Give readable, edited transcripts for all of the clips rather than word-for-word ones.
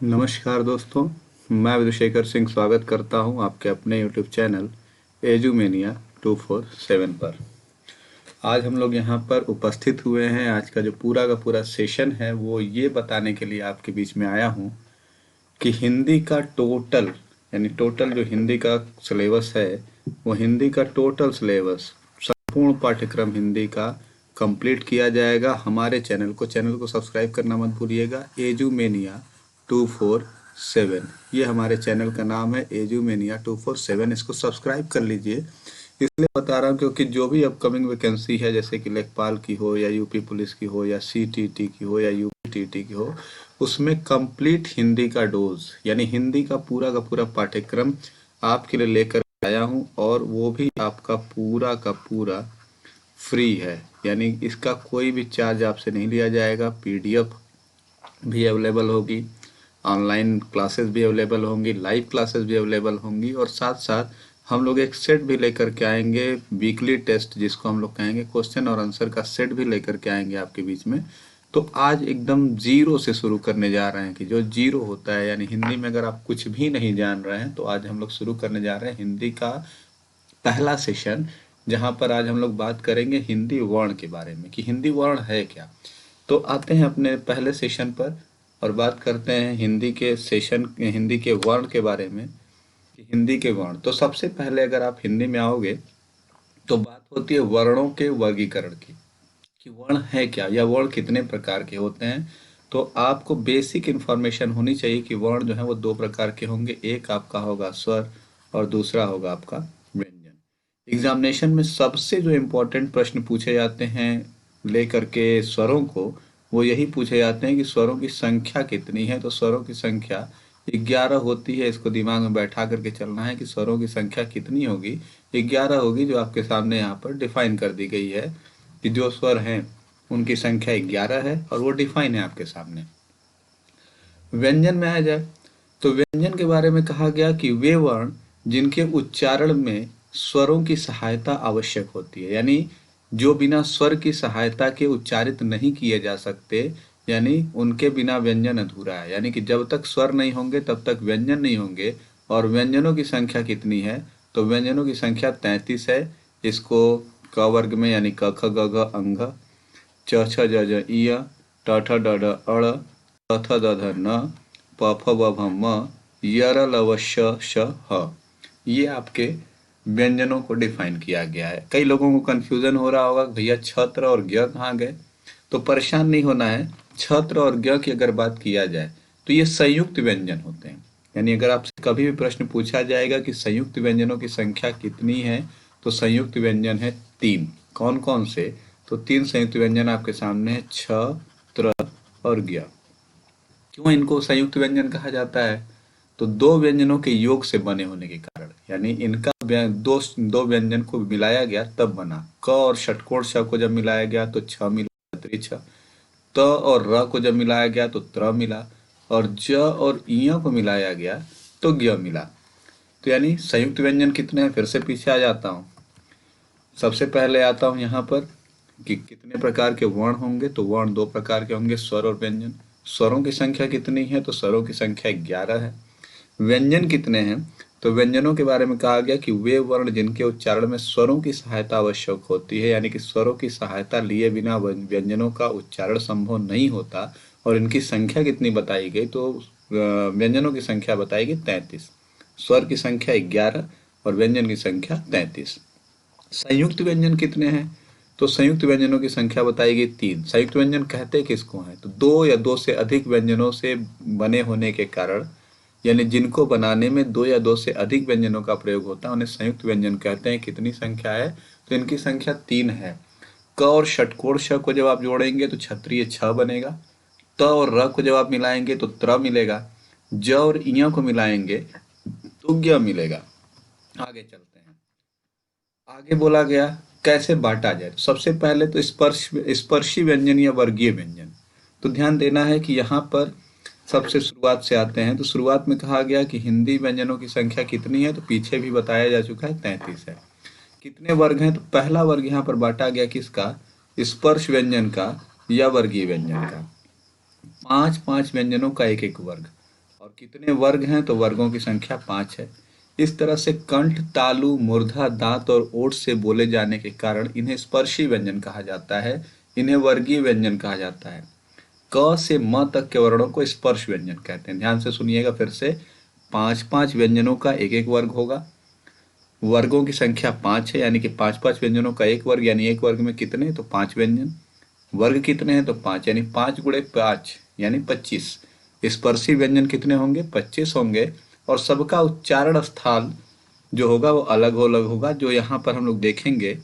नमस्कार दोस्तों, मैं विदुशेखर सिंह स्वागत करता हूं आपके अपने YouTube चैनल एजुमेनिया 247 पर। आज हम लोग यहां पर उपस्थित हुए हैं। आज का जो पूरा का पूरा सेशन है वो ये बताने के लिए आपके बीच में आया हूं कि हिंदी का टोटल टोटल जो हिंदी का सिलेबस है वो हिंदी का टोटल सिलेबस संपूर्ण पाठ्यक्रम हिंदी का कंप्लीट किया जाएगा। हमारे चैनल को सब्सक्राइब करना मत भूलिएगा। एजुमेनिया 247 ये हमारे चैनल का नाम है, एजुमेनिया 247। इसको सब्सक्राइब कर लीजिए। इसलिए बता रहा हूँ क्योंकि जो भी अपकमिंग वैकेंसी है, जैसे कि लेखपाल की हो या यूपी पुलिस की हो या सीटीटी की हो या यूपीटीटी की हो, उसमें कंप्लीट हिंदी का डोज यानी हिंदी का पूरा पाठ्यक्रम आपके लिए लेकर आया हूँ, और वो भी आपका का पूरा फ्री है। यानी इसका कोई भी चार्ज आपसे नहीं लिया जाएगा। पीडीएफ भी अवेलेबल होगी, ऑनलाइन क्लासेस भी अवेलेबल होंगी, लाइव क्लासेस भी अवेलेबल होंगी, और साथ साथ हम लोग एक सेट भी लेकर के आएंगे, वीकली टेस्ट जिसको हम लोग कहेंगे, क्वेश्चन और आंसर का सेट भी लेकर के आएंगे आपके बीच में। तो आज एकदम जीरो से शुरू करने जा रहे हैं कि जो जीरो होता है, यानी हिंदी में अगर आप कुछ भी नहीं जान रहे हैं तो आज हम लोग शुरू करने जा रहे हैं हिंदी का पहला सेशन, जहां पर आज हम लोग बात करेंगे हिंदी वर्ण के बारे में कि हिंदी वर्ण है क्या। तो आते हैं अपने पहले सेशन पर और बात करते हैं हिंदी के वर्ण के बारे में कि हिंदी के वर्ण। तो सबसे पहले अगर आप हिंदी में आओगे तो बात होती है वर्णों के वर्गीकरण की कि वर्ण है क्या या वर्ण कितने प्रकार के होते हैं। तो आपको बेसिक इंफॉर्मेशन होनी चाहिए कि वर्ण जो है वो दो प्रकार के होंगे। एक आपका होगा स्वर और दूसरा होगा आपका व्यंजन। एग्जामिनेशन में सबसे जो इम्पोर्टेंट प्रश्न पूछे जाते हैं लेकर के स्वरों को, वो यही पूछे जाते हैं कि स्वरों की संख्या कितनी है। तो स्वरों की संख्या 11 होती है। इसको दिमाग में बैठा करके चलना है कि स्वरों की संख्या कितनी होगी। 11 होगी, जो आपके सामने यहाँ पर डिफाइन कर दी गई है कि जो स्वर हैं उनकी संख्या 11 है और वो डिफाइन है आपके सामने। व्यंजन में आ जाए तो व्यंजन के बारे में कहा गया कि वे वर्ण जिनके उच्चारण में स्वरों की सहायता आवश्यक होती है, यानी जो बिना स्वर की सहायता के उच्चारित नहीं किए जा सकते, यानी उनके बिना व्यंजन अधूरा है। यानी कि जब तक स्वर नहीं होंगे तब तक व्यंजन नहीं होंगे। और व्यंजनों की संख्या कितनी है? तो व्यंजनों की संख्या 33 है। इसको क वर्ग में यानी क ख ग घ अंग, च छ ज ज इय, ट ठ ड ढ अड़, थ थ द ध न, प फ ब भ म, य र ल व श श ह, ये आपके व्यंजनों को डिफाइन किया गया है। कई लोगों को कंफ्यूजन हो रहा होगा भैया छत्र और ज्ञ कहाँ गए। तो परेशान नहीं होना है। छत्र और ज्ञ की अगर बात किया जाए तो ये संयुक्त व्यंजन होते हैं। यानी अगर आपसे कभी भी प्रश्न पूछा जाएगा कि संयुक्त व्यंजनों की संख्या कितनी है, तो संयुक्त व्यंजन है 3। कौन कौन से? तो 3 संयुक्त व्यंजन आपके सामने है, छ, त्र और ज्ञ। क्यों इनको संयुक्त व्यंजन कहा जाता है? तो दो व्यंजनों के योग से बने होने के कारण, यानी इनका दो दो व्यंजन को मिलाया गया तब बना। क और षटकोण श को जब मिलाया गया तो छ मिला, त्रिछ। त और र को जब मिलाया गया तो त्र मिला, और ज और इ को मिलाया गया तो ज्ञ मिला। तो यानी संयुक्त व्यंजन कितने हैं? फिर से पीछे आ जाता हूँ। सबसे पहले आता हूँ यहाँ पर कि कितने प्रकार के वर्ण होंगे। तो वर्ण दो प्रकार के होंगे, स्वर और व्यंजन। स्वरों की संख्या कितनी है? तो स्वरों की संख्या 11 है। व्यंजन कितने हैं? तो व्यंजनों के बारे में कहा गया कि वे वर्ण जिनके उच्चारण में स्वरों की सहायता आवश्यक होती है, यानी कि स्वरों की सहायता लिए बिना व्यंजनों का उच्चारण संभव नहीं होता। और इनकी संख्या कितनी बताई गई? तो व्यंजनों की संख्या बताई गई 33, स्वर की संख्या 11 और व्यंजन की संख्या 33। संयुक्त व्यंजन कितने हैं? तो संयुक्त व्यंजनों की संख्या बताई गई 3। संयुक्त व्यंजन कहते किसको हैं? तो दो या दो से अधिक व्यंजनों से बने होने के कारण, यानी जिनको बनाने में दो या दो से अधिक व्यंजनों का प्रयोग होता है, उन्हें संयुक्त व्यंजन कहते हैं। कितनी संख्या है? तो इनकी संख्या 3 है। क और षटकोण श को जब आप जोड़ेंगे तो क्षत्रिय छ बनेगा। त और र को जब आप मिलाएंगे तो त्र मिलेगा। ज और इय को मिलाएंगे तो ज्ञ मिलेगा। आगे चलते हैं। आगे बोला गया कैसे बांटा जाए। तो सबसे पहले तो स्पर्शी व्यंजन या वर्गीय व्यंजन। तो ध्यान देना है कि यहाँ पर सबसे शुरुआत से आते हैं। तो शुरुआत में कहा गया कि हिंदी व्यंजनों की संख्या कितनी है? तो पीछे भी बताया जा चुका है, 33 है। कितने वर्ग हैं? तो पहला वर्ग यहाँ पर बांटा गया किसका? स्पर्श व्यंजन का या वर्गीय व्यंजन का। 5 5 व्यंजनों का एक एक वर्ग। और कितने वर्ग हैं, तो वर्गों की संख्या 5 है। इस तरह से कंठ, तालु, मूर्धा, दांत और ओठ से बोले जाने के कारण इन्हें स्पर्शी व्यंजन कहा जाता है, इन्हें वर्गीय व्यंजन कहा जाता है। क से म तक के वर्णों को स्पर्श व्यंजन कहते हैं। ध्यान से सुनिएगा फिर से, 5-5 व्यंजनों का एक एक वर्ग होगा। वर्गों की संख्या 5 है, यानी कि 5-5 व्यंजनों का एक वर्ग, यानी एक वर्ग में कितने, तो 5 व्यंजन। वर्ग कितने हैं, तो 5, यानी 5 गुणे 5 यानी 25। स्पर्शी व्यंजन कितने होंगे, 25 होंगे। और सबका उच्चारण स्थान जो होगा वो अलग अलग होगा, जो यहाँ पर हम लोग देखेंगे।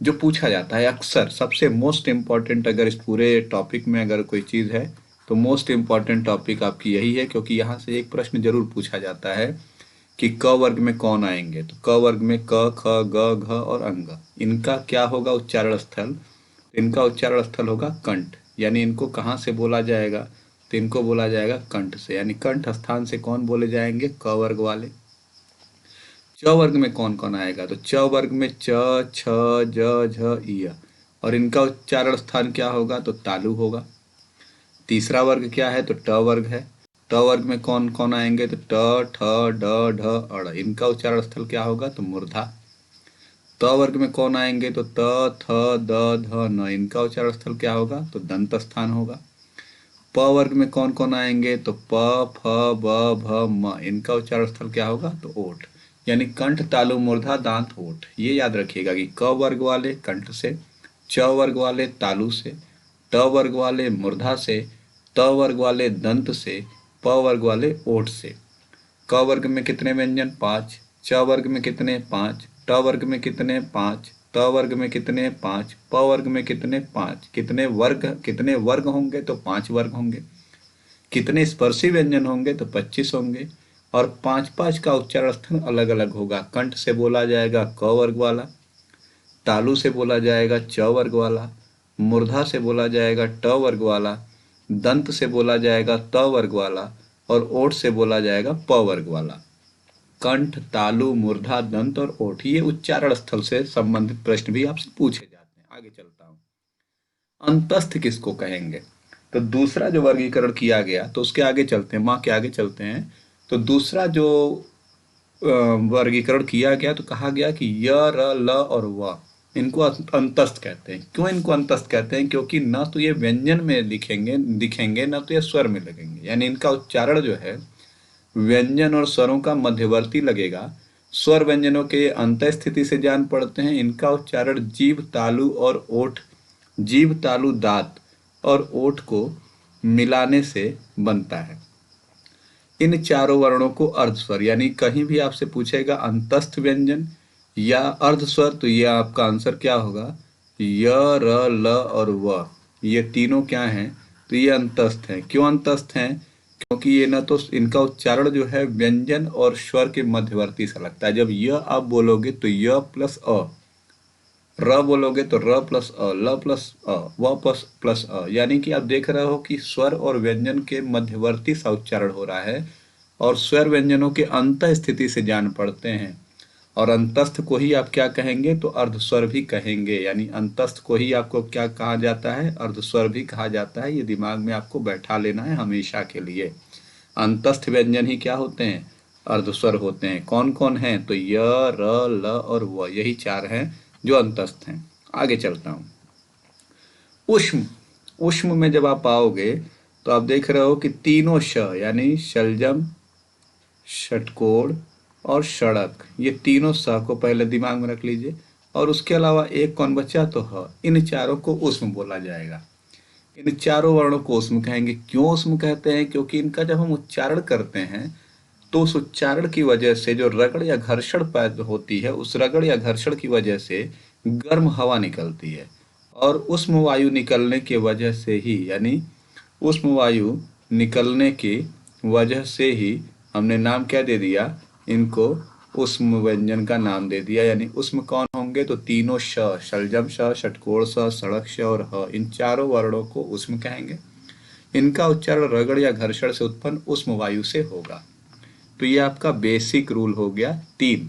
जो पूछा जाता है अक्सर, सबसे मोस्ट इम्पॉर्टेंट, अगर इस पूरे टॉपिक में अगर कोई चीज़ है तो मोस्ट इम्पॉर्टेंट टॉपिक आपकी यही है, क्योंकि यहाँ से एक प्रश्न जरूर पूछा जाता है कि क वर्ग में कौन आएंगे। तो क वर्ग में क, ख, ग, घ और अंग, इनका क्या होगा उच्चारण स्थल, तो इनका उच्चारण स्थल होगा कंठ। यानी इनको कहाँ से बोला जाएगा, तो इनको बोला जाएगा कंठ से। यानी कंठ स्थान से कौन बोले जाएंगे, क वर्ग वाले। च वर्ग में कौन कौन आएगा, तो च वर्ग में च, छ, ज, झ, इय, और इनका उच्चारण स्थान क्या होगा, तो तालु होगा। तीसरा वर्ग क्या है, तो ट वर्ग है। ट वर्ग में कौन कौन आएंगे, तो ट, ठ, ड, ढ, अड़, इनका उच्चारण स्थल क्या होगा, तो मूर्धा। त वर्ग में कौन आएंगे, तो त, थ, द, ध, न, इनका उच्चारण स्थल क्या होगा, तो दंत स्थान होगा। प वर्ग में कौन कौन आएंगे, तो प, फ, ब, भ, म, इनका उच्चारण स्थल क्या होगा, तो ओठ। यानी कंठ, तालु, मूर्धा, दांत, ओठ। ये याद रखिएगा कि क वर्ग वाले कंठ से, च वर्ग वाले तालु से, ट वर्ग वाले मूर्धा से, त वर्ग वाले दंत से, प वर्ग वाले ओठ से। क वर्ग में कितने व्यंजन, 5। च वर्ग में कितने, 5। ट वर्ग में कितने, 5। त वर्ग में कितने, 5। प वर्ग में कितने, 5। कितने वर्ग होंगे, तो 5 वर्ग होंगे। कितने स्पर्शी व्यंजन होंगे, तो 25 होंगे। और 5-5 का उच्चारण स्थल अलग अलग होगा। कंठ से बोला जाएगा क वर्ग वाला, तालु से बोला जाएगा च वर्ग वाला, मूर्धा से बोला जाएगा ट वर्ग वाला, दंत से बोला जाएगा त वर्ग वाला, और ओठ से बोला जाएगा प वर्ग वाला। कंठ, तालु, मूर्धा, दंत और ओठ, ये उच्चारण स्थल से संबंधित प्रश्न भी आपसे पूछे जाते हैं। आगे चलता हूं, अंतस्थ किसको कहेंगे। तो दूसरा जो वर्गीकरण किया गया, तो उसके आगे चलते हैं, माँ के आगे चलते हैं। तो दूसरा जो वर्गीकरण किया गया, तो कहा गया कि य, र, ल और व, इनको अंतस्थ कहते हैं। क्यों इनको अंतस्थ कहते हैं, क्योंकि न तो ये व्यंजन में दिखेंगे न तो ये स्वर में लगेंगे। यानी इनका उच्चारण जो है व्यंजन और स्वरों का मध्यवर्ती लगेगा। स्वर व्यंजनों के अंत स्थिति से जान पड़ते हैं। इनका उच्चारण जीभ, तालु और ओठ, जीभ, तालु, दांत और ओठ को मिलाने से बनता है। इन चारों वर्णों को अर्धस्वर, यानी कहीं भी आपसे पूछेगा अंतस्थ व्यंजन या अर्धस्वर, तो ये आपका आंसर क्या होगा, य, र, ल और व, ये तीनों क्या हैं, तो ये अंतस्थ हैं। क्यों अंतस्थ हैं, क्योंकि ये ना तो इनका उच्चारण जो है व्यंजन और स्वर के मध्यवर्ती सा लगता है। जब य आप बोलोगे तो य प्लस अ, र बोलोगे तो र प्लस अ, ल प्लस अ, व प्लस प्लस अ, यानी कि आप देख रहे हो कि स्वर और व्यंजन के मध्यवर्ती सा उच्चारण हो रहा है। और स्वर व्यंजनों के अंत स्थिति से जान पड़ते हैं। और अंतस्थ को ही आप क्या कहेंगे, तो अर्धस्वर भी कहेंगे। यानी अंतस्थ को ही आपको क्या कहा जाता है, अर्धस्वर भी कहा जाता है। ये दिमाग में आपको बैठा लेना है हमेशा के लिए। अंतस्थ व्यंजन ही क्या होते हैं, अर्धस्वर होते हैं। कौन कौन हैं, तो य, र, ल और व, यही चार हैं जो अंतस्थ हैं। आगे चलता हूं, उष्म। उष्म में जब आप आओगे तो आप देख रहे हो कि तीनों श, यानी शलजम, षटकोण और सड़क, ये तीनों स को पहले दिमाग में रख लीजिए। और उसके अलावा एक कौन बचा, तो ह। इन चारों को उष्म बोला जाएगा। इन चारों वर्णों को उष्म कहेंगे। क्यों उष्म कहते हैं, क्योंकि इनका जब हम उच्चारण करते हैं तो उस उच्चारण की वजह से जो रगड़ या घर्षण पैदा होती है, उस रगड़ या घर्षण की वजह से गर्म हवा निकलती है। और उष्म वायु निकलने की वजह से ही, यानी उष्म वायु निकलने की वजह से ही हमने नाम क्या दे दिया, इनको उष्म व्यंजन का नाम दे दिया। यानी उष्म कौन होंगे, तो तीनों श, शलजम श, षटकोण स, सड़क श और ह, इन चारों वर्णों को उष्म कहेंगे। इनका उच्चारण रगड़ या घर्षण से उत्पन्न उष्म वायु से होगा। तो ये आपका बेसिक रूल हो गया 3।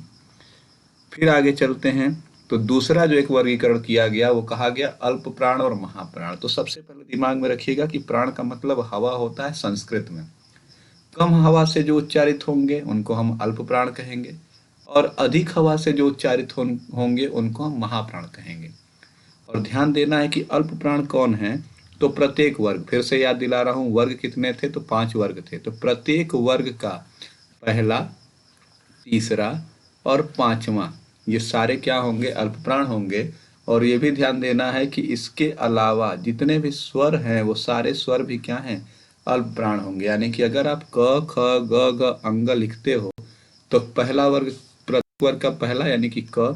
फिर आगे चलते हैं। तो दूसरा जो एक वर्गीकरण किया गया वो कहा गया अल्प प्राण और महाप्राण। तो सबसे पहले दिमाग में रखिएगा कि प्राण का मतलब हवा होता है संस्कृत में। कम हवा से जो उच्चारित होंगे उनको हम अल्प प्राण कहेंगे, और अधिक हवा से जो उच्चारित होंगे उनको हम महाप्राण कहेंगे। और ध्यान देना है कि अल्प प्राण कौन है, तो प्रत्येक वर्ग, फिर से याद दिला रहा हूं, वर्ग कितने थे, तो 5 वर्ग थे। तो प्रत्येक वर्ग का पहला, तीसरा और पांचवा, ये सारे क्या होंगे, अल्प प्राण होंगे। और ये भी ध्यान देना है कि इसके अलावा जितने भी स्वर हैं वो सारे स्वर भी क्या हैं, अल्प प्राण होंगे। यानी कि अगर आप क ख ग घ अंग लिखते हो तो पहला वर्ग, प्रत्येक वर्ग का पहला यानी कि क,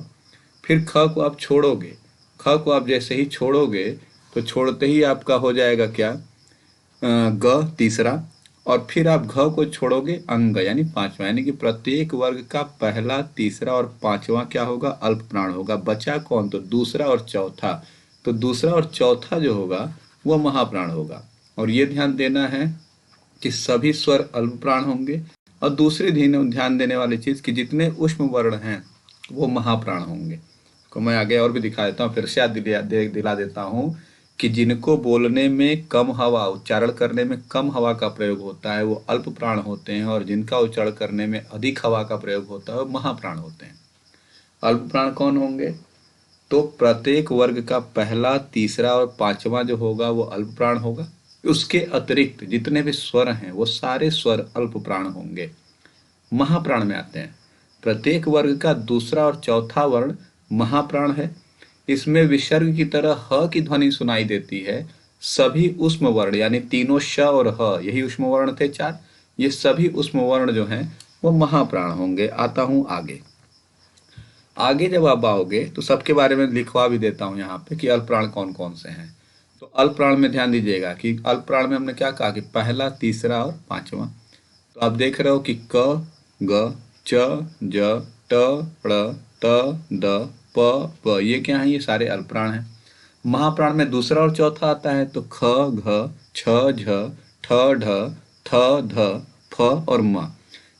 फिर ख को आप छोड़ोगे, ख को आप जैसे ही छोड़ोगे तो छोड़ते ही आपका हो जाएगा क्या, ग तीसरा, और फिर आप घ को छोड़ोगे, अंग यानी पांचवा। यानी कि प्रत्येक वर्ग का पहला, तीसरा और पांचवा क्या होगा, अल्प प्राण होगा। बचा कौन, तो दूसरा और चौथा। तो दूसरा और चौथा जो होगा वह महाप्राण होगा। और ये ध्यान देना है कि सभी स्वर अल्प प्राण होंगे। और दूसरी ध्यान देने वाली चीज कि जितने ऊष्म वर्ण हैं वो महाप्राण होंगे। को मैं आगे और भी दिखा देता हूँ, फिर से याद दिला देता हूँ कि जिनको बोलने में कम हवा, उच्चारण करने में कम हवा का प्रयोग होता है वो अल्प प्राण होते हैं, और जिनका उच्चारण करने में अधिक हवा का प्रयोग होता है वो महाप्राण होते हैं। अल्प प्राण कौन होंगे, तो प्रत्येक वर्ग का पहला, तीसरा और पांचवा जो होगा वो अल्प प्राण होगा। उसके अतिरिक्त जितने भी स्वर हैं वो सारे स्वर अल्प प्राण होंगे। महाप्राण में आते हैं, प्रत्येक वर्ग का दूसरा और चौथा वर्ण महाप्राण है। इसमें विसर्ग की तरह ह की ध्वनि सुनाई देती है। सभी ऊष्म वर्ण यानी तीनों श और ह, यही ऊष्म वर्ण थे 4, ये सभी ऊष्म वर्ण जो हैं वो महाप्राण होंगे। आता हूं आगे। आगे जब आप आओगे तो सबके बारे में लिखवा भी देता हूं यहाँ पे कि अल्प प्राण कौन कौन से हैं। तो अल्प प्राण में ध्यान दीजिएगा कि अल्प प्राण में हमने क्या कहा कि पहला, तीसरा और पांचवा। तो आप देख रहे हो कि क, ग, च, ज, ट, ड़, त, द, प, ये क्या है, ये सारे अल्प प्राण हैं। महाप्राण में दूसरा और चौथा आता है तो ख, घ, छ, झ, ठ, ढ, थ, ध, फ और म,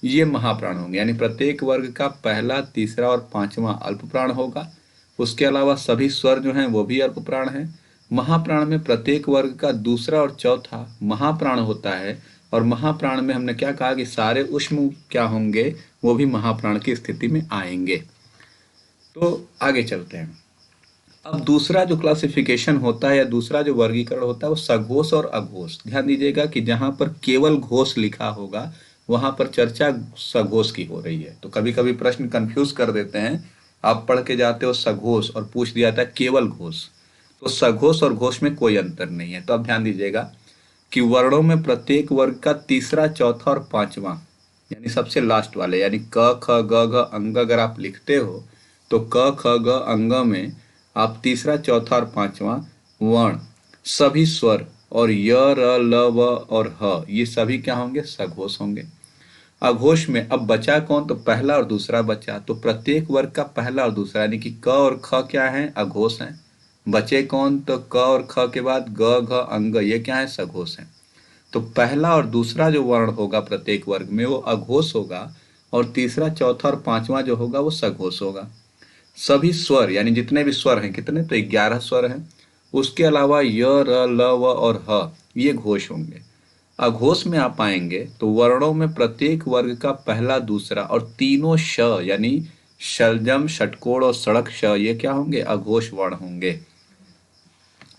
ये महाप्राण होंगे। यानी प्रत्येक वर्ग का पहला, तीसरा और पांचवा अल्प प्राण होगा। उसके अलावा सभी स्वर जो हैं वो भी अल्प प्राण हैं। महाप्राण में प्रत्येक वर्ग का दूसरा और चौथा महाप्राण होता है, और महाप्राण में हमने क्या कहा कि सारे ऊष्म क्या होंगे, वो भी महाप्राण की स्थिति में आएंगे। तो आगे चलते हैं। अब दूसरा जो क्लासिफिकेशन होता है या दूसरा जो वर्गीकरण होता है वो सघोष और अघोष। ध्यान दीजिएगा कि जहां पर केवल घोष लिखा होगा वहां पर चर्चा सघोष की हो रही है। तो कभी कभी प्रश्न कंफ्यूज कर देते हैं, आप पढ़ के जाते हो सघोष और पूछ दिया जाता है केवल घोष। तो सघोष और घोष में कोई अंतर नहीं है। तो अब ध्यान दीजिएगा कि वर्णों में प्रत्येक वर्ग का तीसरा, चौथा और पांचवा यानी सबसे लास्ट वाले यानी क, ख, ग, घ, अंग अगर आप लिखते हो तो क, ख, ग, अंग में आप तीसरा, चौथा और पांचवा वर्ण, सभी स्वर और य, र, ल, व और ह, ये सभी क्या होंगे, सघोष होंगे। अघोष में अब बचा कौन, तो पहला और दूसरा बचा। तो प्रत्येक वर्ग का पहला और दूसरा यानी कि क और ख क्या है, अघोष हैं। बचे कौन, तो क और ख के बाद ग, घ, अंग, ये क्या है, सघोष हैं। तो पहला और दूसरा जो वर्ण होगा प्रत्येक वर्ग में वो अघोष होगा, और तीसरा, चौथा और पांचवा जो होगा वो सघोष होगा। सभी स्वर यानी जितने भी स्वर हैं, कितने, तो 11 स्वर हैं। उसके अलावा य, र, ल, व और ह, ये घोष होंगे। अघोष में आप आएंगे तो वर्णों में प्रत्येक वर्ग का पहला, दूसरा और तीनों श यानी शलजम, षटकोण और सड़क श, ये क्या होंगे, अघोष वर्ण होंगे।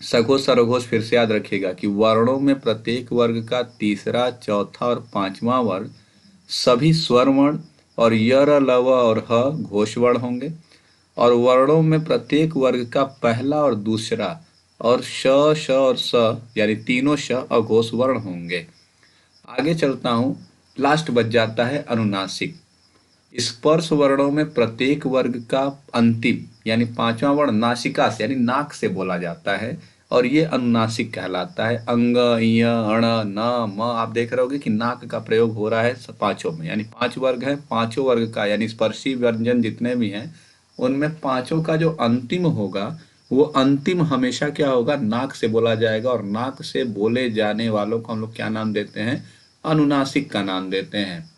सघोष और अघोष फिर से याद रखिएगा कि वर्णों में प्रत्येक वर्ग का तीसरा, चौथा और पांचवा वर्ण सभी स्वर वर्ण और य, र, ल, व और ह घोष वर्ण होंगे। और वर्णों में प्रत्येक वर्ग का पहला और दूसरा और श, श और स यानी तीनों श अघोष वर्ण होंगे। आगे चलता हूं, लास्ट बच जाता है अनुनासिक। स्पर्श वर्णों में प्रत्येक वर्ग का अंतिम यानी पांचवा वर्ण नासिका से यानी नाक से बोला जाता है, और ये अनुनासिक कहलाता है। अंग, य, अण, न, म, आप देख रहे होगे कि नाक का प्रयोग हो रहा है पांचों में। यानी 5 वर्ग है, पांचों वर्ग का यानी स्पर्शी व्यंजन जितने भी हैं उनमें पांचों का जो अंतिम होगा वो अंतिम हमेशा क्या होगा, नाक से बोला जाएगा। और नाक से बोले जाने वालों को हम लोग क्या नाम देते हैं, अनुनासिक का नाम देते हैं।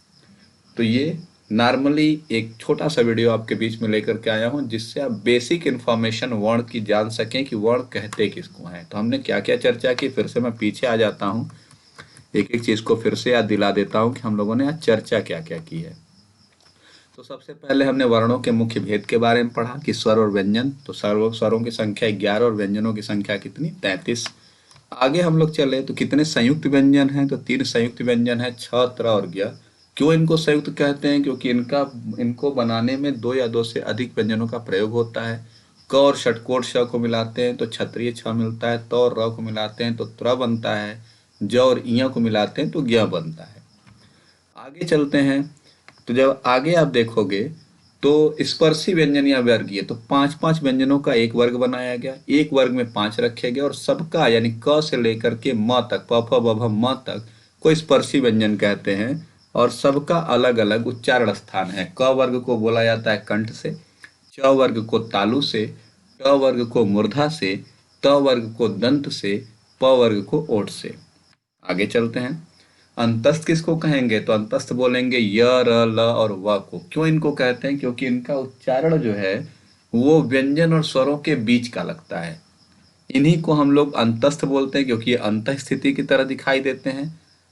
तो ये नॉर्मली एक छोटा सा वीडियो आपके बीच में लेकर के आया हूं जिससे आप बेसिक इन्फॉर्मेशन वर्ण की जान सकें कि वर्ण कहते किसको हैं। तो हमने क्या क्या चर्चा की, फिर से मैं पीछे आ जाता हूं। एक एक चीज को फिर से याद दिला देता हूँ कि हम लोगों ने आज चर्चा क्या क्या की है। तो सबसे पहले हमने वर्णों के मुख्य भेद के बारे में पढ़ा कि स्वर और व्यंजन। तो स्वरों की संख्या 11 और व्यंजनों की संख्या कितनी, 33। आगे हम लोग चले तो कितने संयुक्त व्यंजन हैं, तो 3 संयुक्त व्यंजन है, छ, त्र और ज्ञ। क्यों इनको संयुक्त कहते हैं, क्योंकि इनको बनाने में 2 या 2 से अधिक व्यंजनों का प्रयोग होता है। क और षटकोण श को मिलाते हैं तो क्षत्रिय छ मिलता है, त और र को मिलाते हैं तो त्र बनता है, ज और इ को मिलाते हैं तो ज्ञ बनता है। आगे चलते हैं तो जब आगे आप देखोगे तो स्पर्शी व्यंजन या वर्गीय, तो 5-5 व्यंजनों का एक वर्ग बनाया गया, एक वर्ग में 5 रखे गए और सबका यानी क से लेकर के म तक, प फ ब भ म तक को स्पर्शी व्यंजन कहते हैं और सबका अलग अलग उच्चारण स्थान है। क वर्ग को बोला जाता है कंठ से, च वर्ग को तालु से, ट वर्ग को मूर्धा से, त वर्ग को दंत से, प वर्ग को ओठ से। आगे चलते हैं, अंतस्थ किसको कहेंगे, तो अंतस्थ बोलेंगे य, र, ल और व को। क्यों इनको कहते हैं, क्योंकि इनका उच्चारण जो है वो व्यंजन और स्वरों के बीच का लगता है। इन्हीं को हम लोग अंतस्थ बोलते हैं क्योंकि ये अंतः स्थिति की तरह दिखाई देते हैं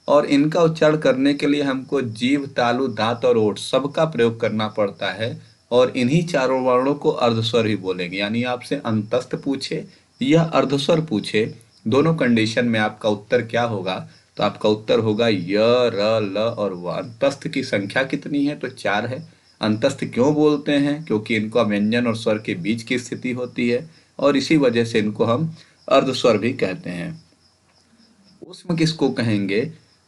और इनका उच्चारण करने के लिए हमको जीभ, तालु, दांत और ओठ सबका प्रयोग करना पड़ता है और इन्हीं चारों वर्णों को अर्धस्वर ही बोलेंगे। यानी आपसे अंतस्थ पूछे या अर्धस्वर पूछे, दोनों कंडीशन में आपका उत्तर क्या होगा, तो आपका उत्तर होगा य, र, ल और व। अंतस्थ की संख्या कितनी है, तो 4 है। अंतस्थ क्यों बोलते हैं, क्योंकि इनका व्यंजन और स्वर के बीच की स्थिति होती है और इसी वजह से इनको हम अर्धस्वर भी कहते हैं। ऊष्म किसको कहेंगे,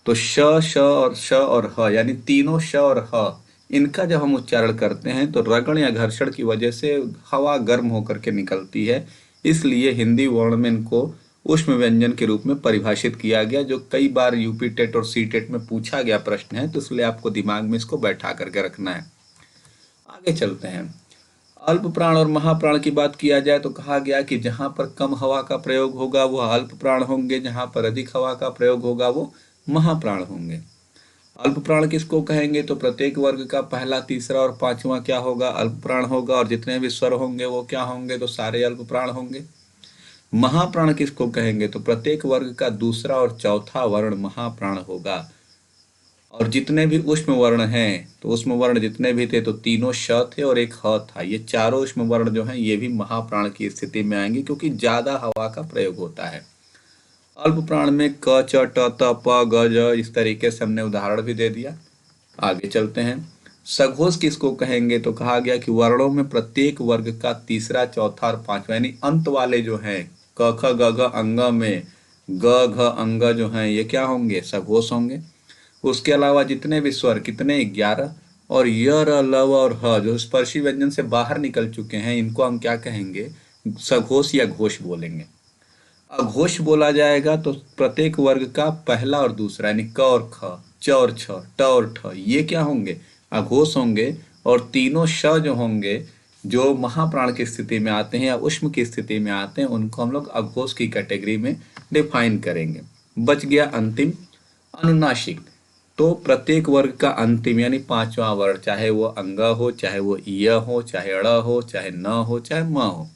तो श और ह यानी तीनों श और ह, इनका जब हम उच्चारण करते हैं तो रगड़ या घर्षण की वजह से हवा गर्म होकर के निकलती है, इसलिए हिंदी वर्ण में इनको ऊष्म व्यंजन के रूप में परिभाषित किया गया, जो कई बार यूपी टेट और सी टेट में पूछा गया प्रश्न है, तो इसलिए आपको दिमाग में इसको बैठा करके रखना है। आगे चलते हैं, अल्प प्राण और महाप्राण की बात किया जाए तो कहा गया कि जहां पर कम हवा का प्रयोग होगा वो अल्प प्राण होंगे, जहां पर अधिक हवा का प्रयोग होगा वो महाप्राण होंगे। अल्प प्राण किसको कहेंगे, तो प्रत्येक वर्ग का पहला, तीसरा और पांचवा क्या होगा, अल्प प्राण होगा और जितने भी स्वर होंगे वो क्या होंगे, तो सारे अल्प प्राण होंगे। महाप्राण किसको कहेंगे, तो प्रत्येक वर्ग का दूसरा और चौथा वर्ण महाप्राण होगा और जितने भी ऊष्म वर्ण हैं, तो ऊष्म वर्ण जितने भी थे तो तीनों श थे और एक ह था, ये चारों ऊष्म वर्ण जो हैं ये भी महाप्राण की स्थिति में आएंगे क्योंकि ज्यादा हवा का प्रयोग होता है। अल्प प्राण में क, च, ट, त, प, ग, ज, इस तरीके से हमने उदाहरण भी दे दिया। आगे चलते हैं, सघोष किसको कहेंगे, तो कहा गया कि वर्णों में प्रत्येक वर्ग का तीसरा, चौथा और पांचवा यानी अंत वाले जो हैं क, ख, ग, घ अंग में ग, घ अंग जो हैं ये क्या होंगे, सघोष होंगे। उसके अलावा जितने भी स्वर कितने, 11 और य, र, ल, व और ह जो स्पर्शी व्यंजन से बाहर निकल चुके हैं इनको हम क्या कहेंगे, सघोष या घोष बोलेंगे। अघोष बोला जाएगा तो प्रत्येक वर्ग का पहला और दूसरा यानी क और ख, च और छ, ट और ठ ये क्या होंगे, अघोष होंगे और तीनों श जो होंगे जो महाप्राण की स्थिति में आते हैं या ऊष्म की स्थिति में आते हैं उनको हम लोग अघोष की कैटेगरी में डिफाइन करेंगे। बच गया अंतिम, अनुनासिक। तो प्रत्येक वर्ग का अंतिम यानी पांचवा वर्ण, चाहे वो अंग हो, चाहे वो य हो, चाहे अड़ हो, चाहे न हो, चाहे म हो,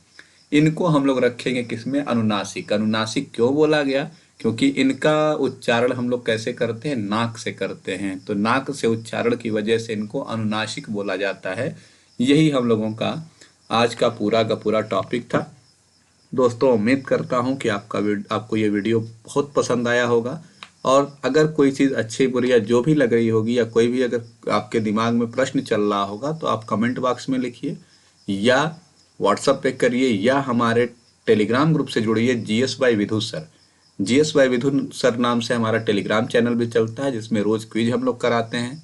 इनको हम लोग रखेंगे किसमें, अनुनासिक। अनुनासिक क्यों बोला गया, क्योंकि इनका उच्चारण हम लोग कैसे करते हैं, नाक से करते हैं, तो नाक से उच्चारण की वजह से इनको अनुनासिक बोला जाता है। यही हम लोगों का आज का पूरा टॉपिक था। दोस्तों उम्मीद करता हूं कि आपको ये वीडियो बहुत पसंद आया होगा और अगर कोई चीज़ अच्छी बुरी या जो भी लग रही होगी या कोई भी अगर आपके दिमाग में प्रश्न चल रहा होगा तो आप कमेंट बॉक्स में लिखिए या व्हाट्सएप पे करिए या हमारे टेलीग्राम ग्रुप से जुड़िए, GS by Vidhu sir. GS by Vidhu sir नाम से हमारा टेलीग्राम चैनल भी चलता है जिसमें रोज क्विज हम लोग कराते हैं,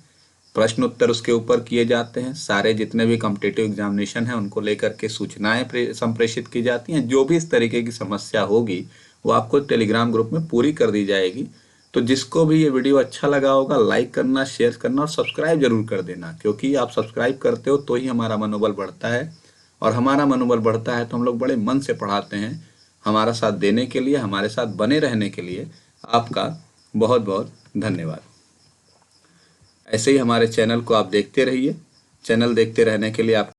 प्रश्न उत्तर उसके ऊपर किए जाते हैं, सारे जितने भी कॉम्पिटिटिव एग्जामिनेशन हैं उनको लेकर के सूचनाएं संप्रेषित की जाती हैं। जो भी इस तरीके की समस्या होगी वो आपको टेलीग्राम ग्रुप में पूरी कर दी जाएगी। तो जिसको भी ये वीडियो अच्छा लगा होगा लाइक करना, शेयर करना और सब्सक्राइब जरूर कर देना, क्योंकि आप सब्सक्राइब करते हो तो ही हमारा मनोबल बढ़ता है और हमारा मनोबल बढ़ता है तो हम लोग बड़े मन से पढ़ाते हैं। हमारा साथ देने के लिए, हमारे साथ बने रहने के लिए आपका बहुत बहुत धन्यवाद। ऐसे ही हमारे चैनल को आप देखते रहिए। चैनल देखते रहने के लिए आप